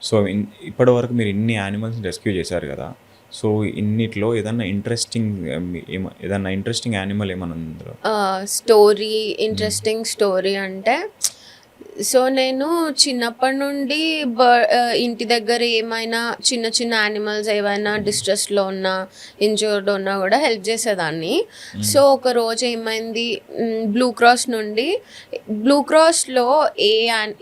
So, ఇప్పటివరకు మీరు ఇన్ని యానిమల్స్‌ని రెస్క్యూ చేశారు గదా! సో, ఇన్నిట్లో ఏదన్నా ఇంట్రెస్టింగ్ ఏదన్నా ఇంట్రెస్టింగ్ యానిమల్ ఏమన్నా ఉందా ఇందులో? స్టోరీ హ్మ్. ఇంట్రెస్టింగ్ స్టోరీ అంటే సో నేను చిన్నప్పటి నుండి ఇంటి దగ్గర ఏమైనా చిన్న చిన్న యానిమల్స్ ఏవైనా డిస్ట్రెస్లో ఉన్నా ఇంజూర్డ్ ఉన్నా కూడా హెల్ప్ చేసేదాన్ని. హ్మ్. సో ఒక రోజు ఏమైంది, బ్లూ క్రాస్ నుండి బ్లూ క్రాస్లో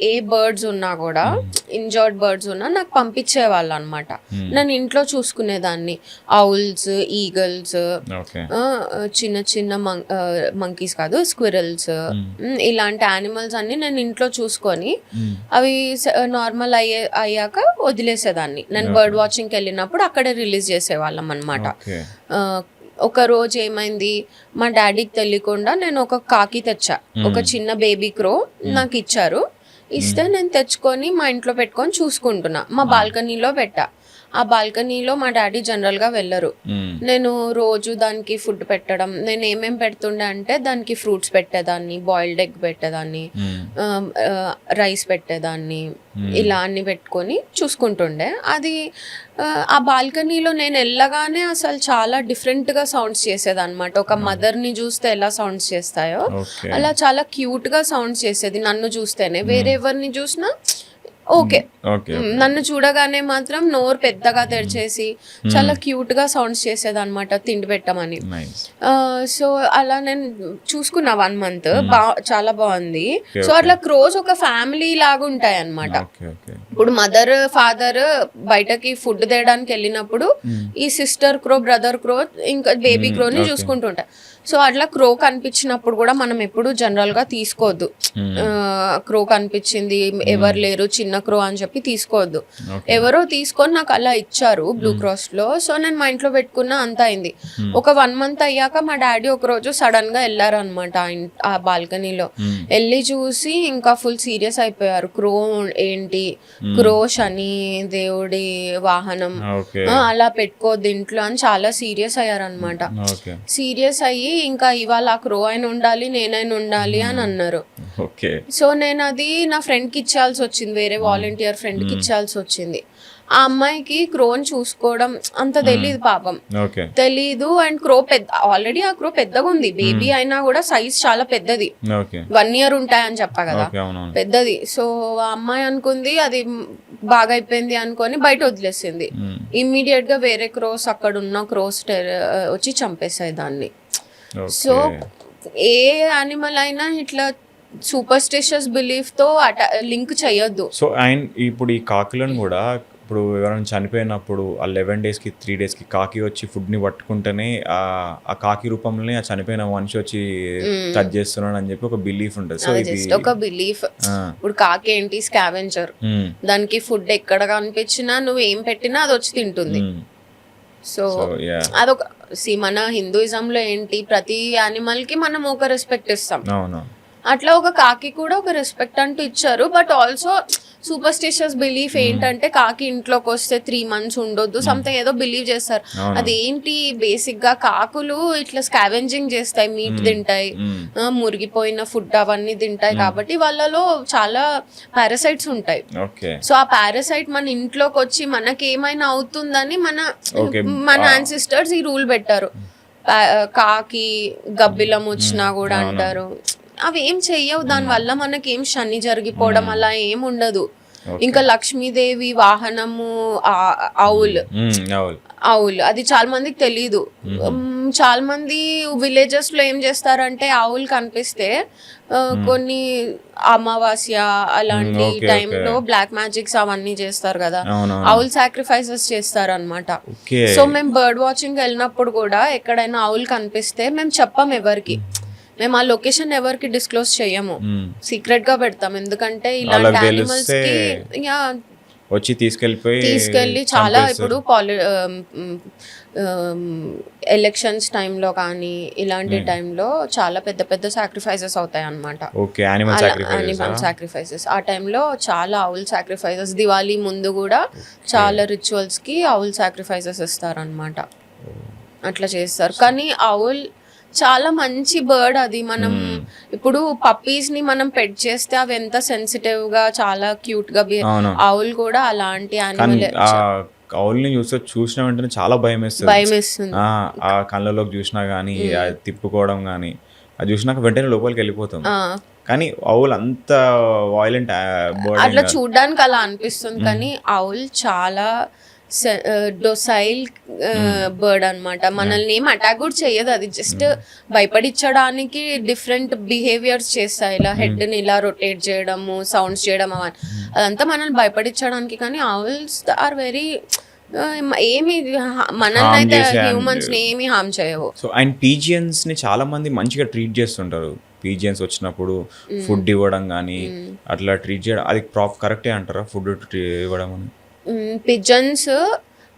ఏ బర్డ్స్ ఉన్నా కూడా హ్మ్. ఇంజర్డ్ బర్డ్స్ ఉన్నా నాకు పంపించేవాళ్ళు అనమాట. హ్మ్. నేను ఇంట్లో చూసుకునేదాన్ని. Owls, eagles, okay. చిన్న చిన్న మంకీస్ కాదు, స్క్విరల్స్, హ్మ్. ఇలాంటి యానిమల్స్ అన్ని నేను ఇంట్లో చూసుకొని హ్మ్. అవి నార్మల్ అయ్యాక వదిలేసేదాన్ని. నేను ఓకే. బర్డ్ వాచింగ్కి వెళ్ళినప్పుడు అక్కడే రిలీజ్ చేసేవాళ్ళం అనమాట. ఓకే. ఒక రోజు ఏమైంది, మా డాడీకి తెలియకుండా నేను ఒక కాకి తెచ్చా. ఒక హ్మ్. చిన్న బేబీ క్రో హ్మ్. నాకు ఇచ్చారు. ఇస్తే హ్మ్. నేను తెచ్చుకొని మా ఇంట్లో పెట్టుకొని చూసుకుంటున్నా. మా హ్మ్. బాల్కనీలో పెట్టా. ఆ బాల్కనీలో మా డాడీ జనరల్గా వెళ్ళరు. హ్మ్. నేను రోజు దానికి ఫుడ్ పెట్టడం, నేను ఏమేమి పెడుతుండే అంటే దానికి ఫ్రూట్స్ పెట్టేదాన్ని, బాయిల్డ్ ఎగ్ పెట్టేదాన్ని, హ్మ్. రైస్ పెట్టేదాన్ని, హ్మ్. ఇలా అన్ని పెట్టుకొని చూసుకుంటుండే. అది ఆ బాల్కనీలో నేను వెళ్ళగానే అసలు చాలా డిఫరెంట్గా సౌండ్స్ చేసేదన్నమాట. ఒక మదర్ని చూస్తే ఎలా సౌండ్స్ చేస్తాయో ఓకే. అలా చాలా క్యూట్గా సౌండ్స్ చేసేది. నన్ను చూస్తేనే, హ్మ్. వేరే ఎవరిని చూసినా హ్మ్. ఓకే. ఓకే. ఓకే. నన్ను చూడగానే మాత్రం నోరు పెద్దగా హ్మ్. తెరిచేసి హ్మ్. చాలా క్యూట్‌గా సౌండ్స్ చేసేదనమాట తిండి పెట్టమని. నైస్. సో, అలా నేను చూసుకున్నా 1 మంత్. హ్మ్. చాలా బావుంది. ఓకే. So, okay. అట్లా క్రోస్ ఒక ఫ్యామిలీ లాగుంటాయన్నమాట. ఓకే. ఓకే. ఇప్పుడు మదర్, ఫాదర్ బయటకి ఫుడ్ తేడానికెళ్ళినప్పుడు హ్మ్. ఈ సిస్టర్ క్రో, బ్రదర్ క్రో, ఇంకా బేబీ హ్మ్. Crony okay. చూసుకుంటూ ఉంటాయి. సో, అట్లా క్రో కనిపించినప్పుడు కూడా మనం ఎప్పుడు జనరల్‌గా తీసుకోవద్దు. హ్మ్. క్రో కనిపించింది, హ్మ్. ఎవరు లేరు, చిన్న క్రో అని చెప్పి తీసుకోవద్దు. ఓకే. ఎవరో తీసుకొని నాకు అలా ఇచ్చారు బ్లూ హ్మ్. క్రాస్‌లో. సో, నేను మా ఇంట్లో పెట్టుకున్నా, అంతా అయింది. హ్మ్. ఒక 1 మంత్ అయ్యాక మా డ్యాడీ ఒకరోజు సడెన్‌గా ఎళ్లారనమాట ఆ బాల్కనీలో. హ్మ్. ఎళ్లి చూసి ఇంకా ఫుల్ సీరియస్ అయిపోయారు. క్రో ఏంటి, హ్మ్. క్రో శని దేవుడి వాహనం, ఓకే. అలా పెట్టుకోవద్దు ఇంట్లో అని చాలా సీరియస్ అయ్యారనమాట. ఓకే. సీరియస్ అయ్యి ఇంకా ఇవాళ ఆ క్రో అయిన ఉండాలి, నేనైనా ఉండాలి అని హ్మ్. అన్నారు. ఓకే. సో నేనది నా ఫ్రెండ్‌కి ఇచ్చేయాల్సొచ్చింది. వేరే హ్మ్. వాలంటీర్ ఫ్రెండ్‌కి హ్మ్. ఇచ్చేయాల్సొచ్చింది. ఆ అమ్మాయికి క్రోని చూసుకోవడం అంత హ్మ్. తెలీదు పాపం. ఓకే. తెలీదు. అండ్ క్రో ఆల్రెడీ ఆ క్రో పెద్దగుంది. హ్మ్. బేబీ అయినా గూడా సైజ్ చాలా పెద్దది. ఓకే. 1 ఇయర్ ఉంటాయని చెప్పా గదా! ఓకే. అవునవును. పెద్దది. సో, ఆ అమ్మాయి అనుకుంది అది బాగయిపోయింది అనుకోని బయట వదిలేసింది. హ్మ్. ఇమ్మీడియేట్‌గా వేరే క్రోస్, అక్కడున్న క్రోస్ వచ్చి చంపేసాయి దాన్ని. So, okay. ఏ యానిమల్ అయినా ఇట్లా సూపర్‌స్టిషియస్ బిలీఫ్‌తో లింక్ చేయొద్దు. సో, ఇప్పుడు ఈ కాకులను గూడా ఇప్పుడు ఎవరైనా చనిపోయినప్పుడు ఆ 11 డేస్‌కి, 3 డేస్‌కి కాకి వచ్చి ఫుడ్‌ని పట్టుకుంటేనే ఆ కాకి రూపంలోనే ఆ చనిపోయిన మనిషి వచ్చి హ్మ్. టచ్ చేస్తున్నాడని చెప్పి ఒక బిలీఫ్ ఉంటది. సో, అది ఇది జస్ట్ ఒక బిలీఫ్. ఆ! ఇప్పుడు కాకేంటి, స్కావెంజర్. హ్మ్. దానికి ఫుడ్ ఎక్కడ కనిపించినా నువ్వేం పెట్టినా అదొచ్చి తింటుంది. హ్మ్. So, so, yeah! అదొక మన హిందూయిజంలో ఏంటి, ప్రతి యానిమల్‌కి మనం ఒక రెస్పెక్ట్ ఇస్తాం. అవును. అట్లా ఒక కాకి కూడా ఒక రెస్పెక్ట్ అంటూ ఇచ్చారు. బట్ ఆల్సో సూపర్‌స్టిషియస్ బిలీఫ్ హ్మ్. ఏంటంటే కాకి ఇంట్లోకొస్తే 3 మంత్స్ ఉండొద్దు. హ్మ్. సంథింగ్ ఏదో బిలీవ్ చేస్తారు. అవును. అదేంటి, బేసిక్‌గా కాకులు ఇట్లా స్కావెంజింగ్ చేస్తాయి. మీట్ హ్మ్. తింటాయి. హ్మ్. మురిగిపోయిన ఫుడ్ అవన్నీ తింటాయి హ్మ్. కాబట్టి వాళ్ళలో చాలా పారాసైట్స్ ఉంటాయి. ఓకే. సో, ఆ పారాసైట్ మన ఇంట్లోకొచ్చి మనకేమైనా అవుతుందని ఓకే. మన ఆ! యాన్సిస్టర్స్ ఈ రూల్ పెట్టారు. కాకి, గబ్బిలం హ్మ్. వచ్చినా గూడా అవును. అంటారు. అవేం చెయ్యవు. హ్మ్. దానివల్ల మనకేం శని జరిగిపోవడం హ్మ్. అలా ఏముండదు. ఓకే. ఇంకా లక్ష్మీదేవి వాహనము హ్మ్. ఆవుల్. హ్మ్. అవును. ఆవులు. అది చాలా మందికి తెలీదు. హుహు. చాలా మంది విలేజెస్‌లో ఏం చేస్తారంటే ఆవులు కనిపిస్తే హ్మ్. కొన్ని అమావాస్య హ్మ్. అలాంటి ఓకే. ఓకే. టైంలో బ్లాక్ మ్యాజిక్స్ అవన్నీ చేస్తారు గదా! అవునవును. ఆవులు సాక్రిఫైసెస్ చేస్తారనమాట. ఓకే. సో, మేము బర్డ్ వాచింగ్‌కి వెళ్ళినప్పుడు గూడా ఎక్కడైనా ఆవులు కనిపిస్తే మేము చెప్పం ఎవరికీ. మేము ఆ లొకేషన్ ఎవరికీ డిస్క్లోజ్ చెయ్యము. హ్మ్. సీక్రెట్‌గా పెడతాం. ఎందుకంటే ఇలాంటి ఆళ్ళకి తెలిస్తే యానిమల్స్‌కి యాహ్! వచ్చి తీసుకెళ్ళిపోయి తీసుకెళ్ళి చాలా ఇప్పుడు చంపేస్తారు. ఎలక్షన్స్ టైంలో కానీ, ఇలాంటి హ్మ్. టైంలో చాలా పెద్ద పెద్ద సాక్రిఫైసెస్ అవుతాయన్నమాట. ఓకే. యానిమల్ అలా సాక్రిఫైసెసా? Animal sacrifices. ఆ టైంలో చాలా ఆవుల్ సాక్రిఫైసెస్, దివాళీ ముందు గూడా ఓకే. చాలా రిచువల్స్‌కి ఆవుల్ సాక్రిఫైసెస్ ఇస్తారనమాట. ఓహ్! అట్లా చేస్తారు. సో కానీ ఆవుల్ చాలా మంచి బర్డ్ అది. మనం ఇప్పుడు పప్పీస్ ని మనం పెట్ చేస్తే అవి ఎంత సెన్సిటివ్ గా చాలా క్యూట్ గా అవును. ఆవుల్ కూడా అలాంటి కానీ యానిమల్. ఆ కౌల్ని చూసిన వెంటనే చాలా భయం వేస్తుంది. భయం వేస్తుంది. ఆ కళ్ళలోకి చూసినా కానీ తిప్పుకోవడం కానీ అది చూసినాక వెంటనే లోపలికి వెళ్ళిపోతాం. కానీ ఆవుల్ అంత వాయిలెంట్ బర్డ్ అట్లా చూడ్డానికి అలా అనిపిస్తుంది కానీ ఆవుల్ చాలా డొసైల్ బర్డ్ అన్నమాట. మనల్ని ఏం అటాక్ కూడా చేయదు. అది జస్ట్ భయపడించడానికి డిఫరెంట్ బిహేవియర్స్ చేస్తాయి. ఇలా హెడ్ ని ఇలా రొటేట్ చేయడము, సౌండ్స్ చేయడం అవన్నీ అదంతా మనల్ని భయపడించడానికి. కానీ ఆవుల్స్ ఆర్ వెరీ ఏమి మనల్ని అయితే హ్యూమన్స్ ని ఏమి హామ్ చేయవు. సో అండ్ పీజియన్స్ ని చాలా మంది మంచిగా ట్రీట్ చేస్తుంటారు. పీజియన్స్ వచ్చినప్పుడు ఫుడ్ ఇవ్వడం కానీ అట్లా ట్రీట్ చేయడం అది కరెక్టే అంటారా? ఫుడ్ ఇవ్వడం అని పిజన్స్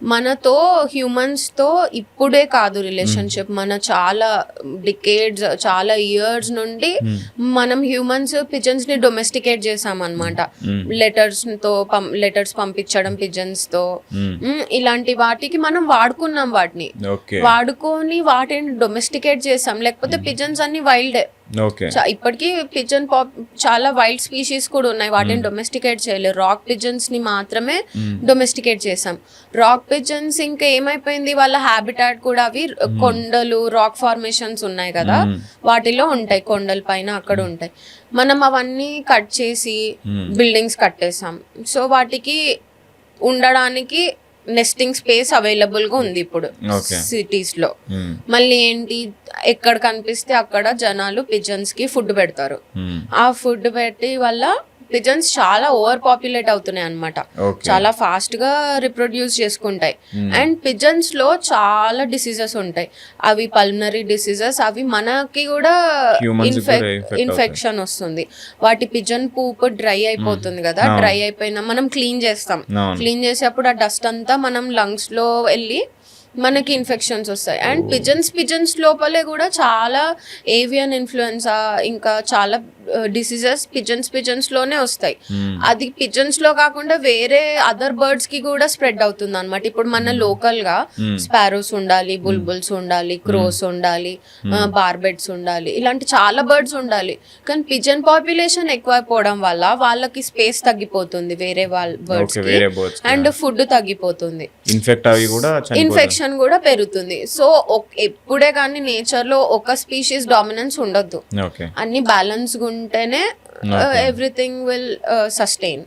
మనతో హ్యూమన్స్ తో ఇప్పుడే కాదు రిలేషన్షిప్, మన చాలా డికేడ్స్ చాలా ఇయర్స్ నుండి మనం హ్యూమన్స్ పిజన్స్ ని డొమెస్టికేట్ చేసాం అనమాట. లెటర్స్ పంపించడం పిజన్స్ తో, ఇలాంటి వాటికి మనం వాడుకున్నాం. వాటిని వాడుకొని వాటిని డొమెస్టికేట్ చేసాం. లేకపోతే పిజన్స్ అన్ని వైల్డే. ఇప్పటికీ పిజన్ చాలా వైల్డ్ స్పీషీస్ కూడా ఉన్నాయి. వాటిని డొమెస్టికేట్ చేయలేదు. రాక్ పిజన్స్ ని మాత్రమే డొమెస్టికేట్ చేసాం. రాక్ పిజన్స్ ఇంకా ఏమైపోయింది, వాళ్ళ హ్యాబిటాట్ కూడా అవి కొండలు రాక్ ఫార్మేషన్స్ ఉన్నాయి కదా, వాటిలో ఉంటాయి. కొండల పైన అక్కడ ఉంటాయి. మనం అవన్నీ కట్ చేసి బిల్డింగ్స్ కట్టేసాం. సో వాటికి ఉండడానికి నెస్టింగ్ స్పేస్ అవైలబుల్ గా ఉంది ఇప్పుడు సిటీస్ లో. మళ్ళీ ఏంటి, ఎక్కడ కనిపిస్తే అక్కడ జనాలు పిజన్స్ కి ఫుడ్ పెడతారు. ఆ ఫుడ్ పెట్టి వల్ల పిజన్స్ చాలా ఓవర్ పాపులేట్ అవుతున్నాయి అన్నమాట. చాలా ఫాస్ట్ గా రిప్రొడ్యూస్ చేసుకుంటాయి. అండ్ పిజన్స్ లో చాలా డిసీజెస్ ఉంటాయి. అవి పల్మనరీ డిసీజెస్, అవి మనకి కూడా ఇన్ఫెక్షన్ వస్తుంది. వాటి పిజన్ పూప్ డ్రై అయిపోతుంది కదా, డ్రై అయిపోయినా మనం క్లీన్ చేస్తాం. క్లీన్ చేసేప్పుడు ఆ డస్ట్ అంతా మనం లంగ్స్ లో వెళ్ళి మనకి ఇన్ఫెక్షన్స్ వస్తాయి. అండ్ పిజన్స్ లోపలే కూడా చాలా ఏవియన్ ఇన్ఫ్లుయెన్సా ఇంకా చాలా డిసీజెస్ పిజన్స్ లోనే వస్తాయి. అది పిజన్స్ లో కాకుండా వేరే అదర్ బర్డ్స్ కి కూడా స్ప్రెడ్ అవుతుంది అనమాట. ఇప్పుడు మన లోకల్ గా స్పారోస్ ఉండాలి, బుల్బుల్స్ ఉండాలి, క్రోస్ ఉండాలి, బార్బెట్స్ ఉండాలి, ఇలాంటి చాలా బర్డ్స్ ఉండాలి. కానీ పిజన్ పాపులేషన్ ఎక్కువైపోవడం వల్ల వాళ్ళకి స్పేస్ తగ్గిపోతుంది వేరే వాళ్ళ బర్డ్స్ కి, అండ్ ఫుడ్ తగ్గిపోతుంది, ఇన్ఫెక్షన్ కూడా పెరుగుతుంది. సో ఎప్పుడే కానీ నేచర్ లో ఒక స్పీషీస్ డామినెన్స్ ఉండొద్దు. అన్ని బ్యాలెన్స్ ఉంటేనే ఎవ్రీథింగ్ విల్ సస్టైన్.